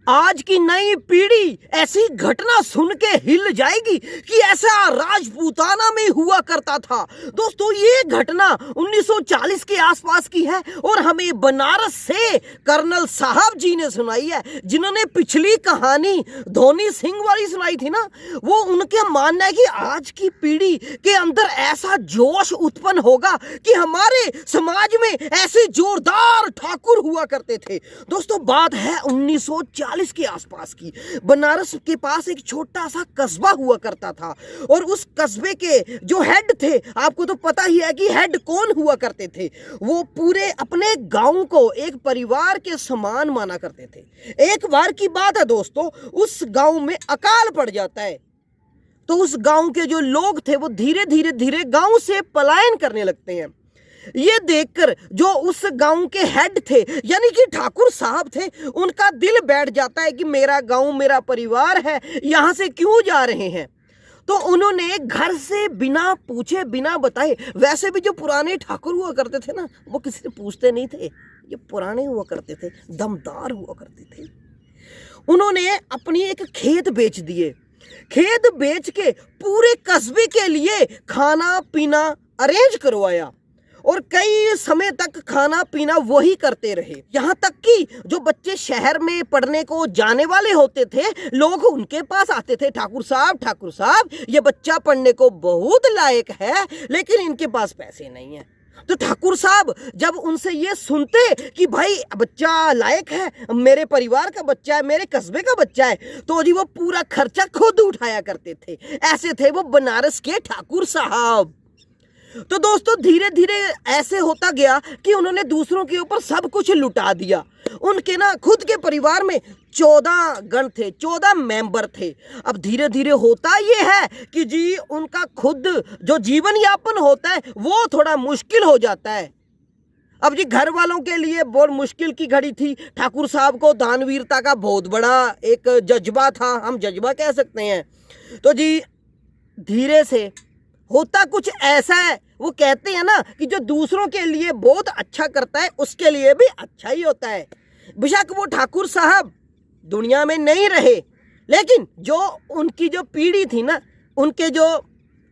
आज की नई पीढ़ी ऐसी घटना सुन के हिल जाएगी कि ऐसा राजपूताना में हुआ करता था। दोस्तों, ये घटना 1940 के आसपास की है और हमें बनारस से कर्नल साहब जी ने सुनाई है, जिन्होंने पिछली कहानी धोनी सिंह वाली सुनाई थी ना। वो उनके मानना है कि आज की पीढ़ी के अंदर ऐसा जोश उत्पन्न होगा कि हमारे समाज में ऐसे जोरदार ठाकुर हुआ करते थे। दोस्तों, बात है 1940 के आसपास की। बनारस के पास एक छोटा सा कस्बा हुआ करता था और उस कस्बे के जो हेड थे, आपको तो पता ही है कि हेड कौन हुआ करते थे। वो पूरे अपने गांव को एक परिवार के समान माना करते थे। एक बार की बात है दोस्तों, उस गांव में अकाल पड़ जाता है तो उस गांव के जो लोग थे वो धीरे धीरे गांव से पलायन करने लगते हैं। ये देखकर जो उस गांव के हेड थे, यानी कि ठाकुर साहब थे, उनका दिल बैठ जाता है कि मेरा गांव, मेरा परिवार है, यहां से क्यों जा रहे हैं। तो उन्होंने घर से बिना पूछे बिना बताए, वैसे भी जो पुराने ठाकुर हुआ करते थे ना, वो किसी से पूछते नहीं थे, ये पुराने हुआ करते थे, दमदार हुआ करते थे। उन्होंने अपनी एक खेत बेच दिए। खेत बेच के पूरे कस्बे के लिए खाना पीना अरेंज करवाया और कई समय तक खाना पीना वही करते रहे। यहाँ तक कि जो बच्चे शहर में पढ़ने को जाने वाले होते थे, लोग उनके पास आते थे, ठाकुर साहब, ये बच्चा पढ़ने को बहुत लायक है, लेकिन इनके पास पैसे नहीं है। तो ठाकुर साहब जब उनसे ये सुनते कि भाई बच्चा लायक है, मेरे परिवार का बच्चा है, मेरे कस्बे का बच्चा है, तो जी वो पूरा खर्चा खुद उठाया करते थे। ऐसे थे वो बनारस के ठाकुर साहब। तो दोस्तों, धीरे धीरे ऐसे होता गया कि उन्होंने दूसरों के ऊपर सब कुछ लुटा दिया। उनके ना खुद के परिवार में 14 गण थे, 14 मेंबर थे। अब धीरे धीरे होता ये है कि जी उनका खुद जो जीवन यापन होता है वो थोड़ा मुश्किल हो जाता है। अब जी घर वालों के लिए बहुत मुश्किल की घड़ी थी। ठाकुर साहब को दानवीरता का बहुत बड़ा एक जज्बा था, हम जज्बा कह सकते हैं। तो जी धीरे से होता कुछ ऐसा है, वो कहते हैं ना कि जो दूसरों के लिए बहुत अच्छा करता है उसके लिए भी अच्छा ही होता है। बेशक वो ठाकुर साहब दुनिया में नहीं रहे, लेकिन जो उनकी जो पीढ़ी थी ना, उनके जो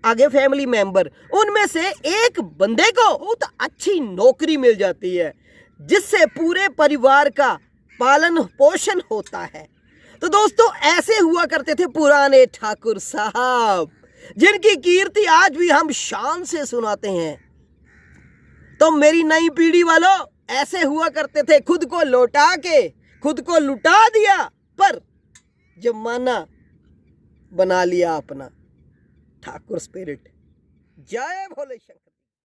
आगे फैमिली मेंबर, उनमें से एक बंदे को बहुत अच्छी नौकरी मिल जाती है, जिससे पूरे परिवार का पालन पोषण होता है। तो दोस्तों, ऐसे हुआ करते थे पुराने ठाकुर साहब, जिनकी कीर्ति आज भी हम शान से सुनाते हैं। तो मेरी नई पीढ़ी वालों, ऐसे हुआ करते थे, खुद को लौटा के खुद को लुटा दिया, पर जमाना बना लिया अपना ठाकुर स्पिरिट। जय भोले शंकर।